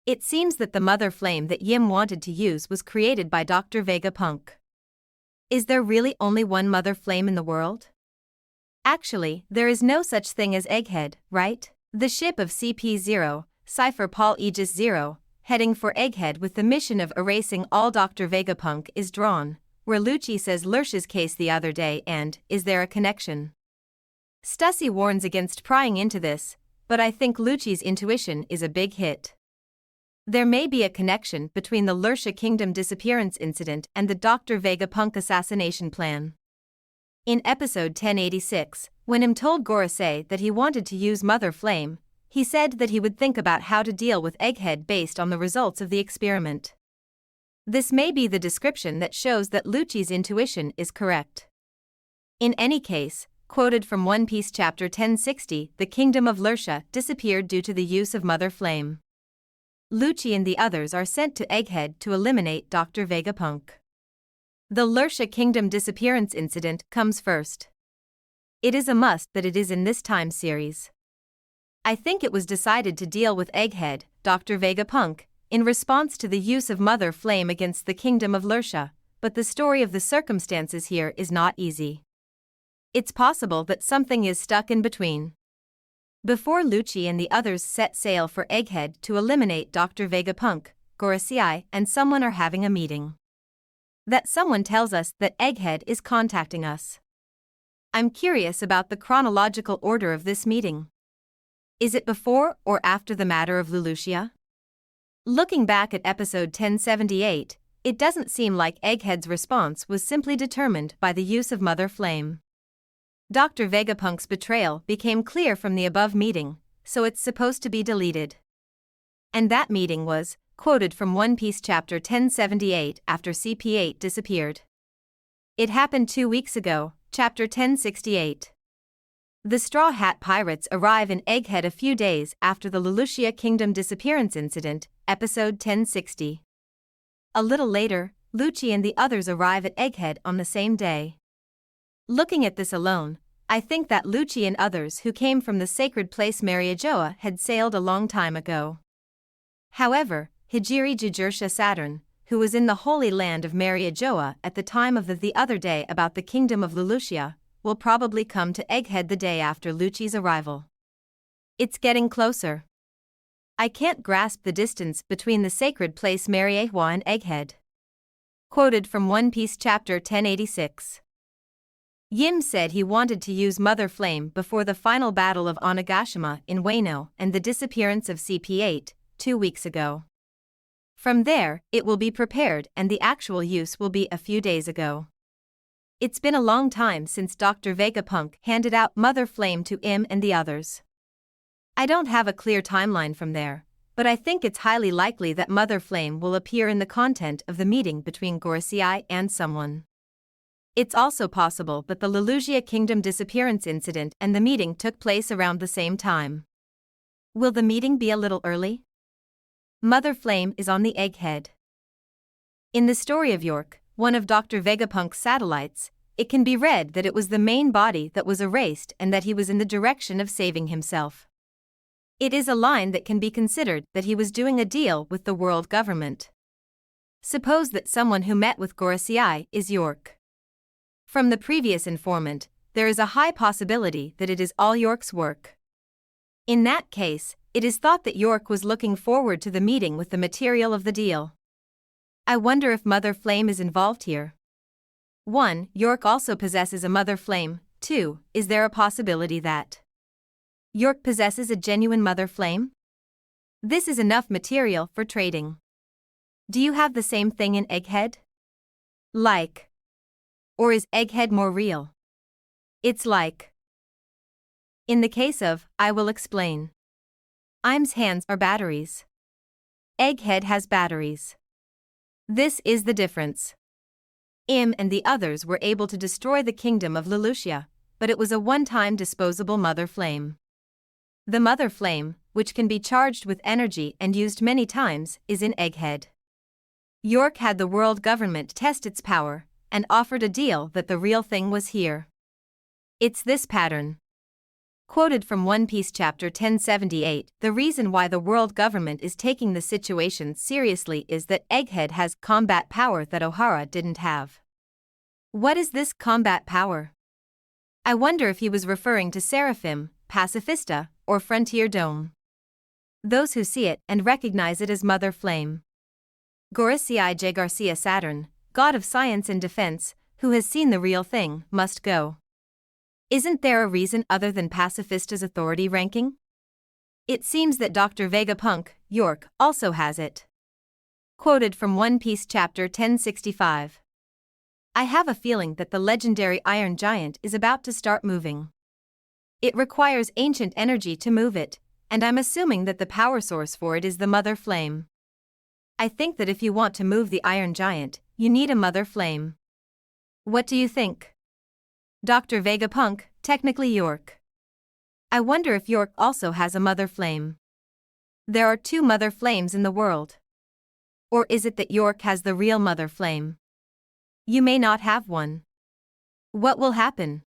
It seems that the mother flame that Yim wanted to use was created by Dr. Vegapunk. Is there really only one mother flame in the world? Actually, there is no such thing as Egghead, right? The ship of CP-0, Cypher Paul Aegis 0, heading for Egghead with the mission of erasing all Dr. Vegapunk is drawn, where Lucci says Lursh's case the other day and, is there a connection? Stussy warns against prying into this, but I think Lucci's intuition is a big hit. There may be a connection between the Lursha Kingdom disappearance incident and the Dr. Vegapunk assassination plan. In episode 1086, when Im told Gorosei that he wanted to use Mother Flame, he said that he would think about how to deal with Egghead based on the results of the experiment. This may be the description that shows that Lucci's intuition is correct. In any case, quoted from One Piece chapter 1060, the kingdom of Lursha disappeared due to the use of Mother Flame. Lucci and the others are sent to Egghead to eliminate Dr. Vegapunk. The Lursha Kingdom disappearance incident comes first. It is a must that it is in this time series. I think it was decided to deal with Egghead, Dr. Vegapunk, in response to the use of Mother Flame against the kingdom of Lursha, but the story of the circumstances here is not easy. It's possible that something is stuck in between. Before Lucci and the others set sail for Egghead to eliminate Dr. Vegapunk, Gorosei and someone are having a meeting. That someone tells us that Egghead is contacting us. I'm curious about the chronological order of this meeting. Is it before or after the matter of Lelouchia? Looking back at episode 1078, it doesn't seem like Egghead's response was simply determined by the use of Mother Flame. Dr. Vegapunk's betrayal became clear from the above meeting, so it's supposed to be deleted. And that meeting was, quoted from One Piece chapter 1078 after CP8 disappeared. It happened 2 weeks ago, chapter 1068. The Straw Hat Pirates arrive in Egghead a few days after the Lelouchia Kingdom disappearance incident, episode 1060. A little later, Lucci and the others arrive at Egghead on the same day. Looking at this alone, I think that Lucci and others who came from the sacred place Mariajoa had sailed a long time ago. However, Hijiri Jujursha Saturn, who was in the Holy Land of Mariajoa at the time of the other day about the kingdom of Lelouchia, will probably come to Egghead the day after Lucci's arrival. It's getting closer. I can't grasp the distance between the sacred place Mariajoa and Egghead. Quoted from One Piece chapter 1086. Yim said he wanted to use Mother Flame before the final battle of Onigashima in Wano and the disappearance of CP8, 2 weeks ago. From there, it will be prepared and the actual use will be a few days ago. It's been a long time since Dr. Vegapunk handed out Mother Flame to Im and the others. I don't have a clear timeline from there, but I think it's highly likely that Mother Flame will appear in the content of the meeting between Gorosei and someone. It's also possible that the Lelouchia Kingdom disappearance incident and the meeting took place around the same time. Will the meeting be a little early? Mother Flame is on the Egghead. In the story of York, one of Dr. Vegapunk's satellites, it can be read that it was the main body that was erased and that he was in the direction of saving himself. It is a line that can be considered that he was doing a deal with the world government. Suppose that someone who met with Gorosei is York. From the previous informant, there is a high possibility that it is all York's work. In that case, it is thought that York was looking forward to the meeting with the material of the deal. I wonder if Mother Flame is involved here. 1. York also possesses a Mother Flame. 2. Is there a possibility that York possesses a genuine Mother Flame? This is enough material for trading. Do you have the same thing in Egghead? Like. Or is Egghead more real? It's like. In the case of, I will explain. Im's hands are batteries. Egghead has batteries. This is the difference. Im and the others were able to destroy the kingdom of Lelouchia, but it was a one-time disposable Mother Flame. The Mother Flame, which can be charged with energy and used many times, is in Egghead. York had the world government test its power, and offered a deal that the real thing was here. It's this pattern. Quoted from One Piece chapter 1078, the reason why the world government is taking the situation seriously is that Egghead has combat power that Ohara didn't have. What is this combat power? I wonder if he was referring to Seraphim, Pacifista, or Frontier Dome. Those who see it and recognize it as Mother Flame. Goricii J. Garcia Saturn, god of science and defense, who has seen the real thing, must go. Isn't there a reason other than Pacifista's authority ranking? It seems that Dr. Vegapunk, York, also has it. Quoted from One Piece chapter 1065. I have a feeling that the legendary Iron Giant is about to start moving. It requires ancient energy to move it, and I'm assuming that the power source for it is the Mother Flame. I think that if you want to move the Iron Giant, you need a Mother Flame. What do you think? Dr. Vegapunk, technically York. I wonder if York also has a Mother Flame. There are two Mother Flames in the world. Or is it that York has the real Mother Flame? You may not have one. What will happen?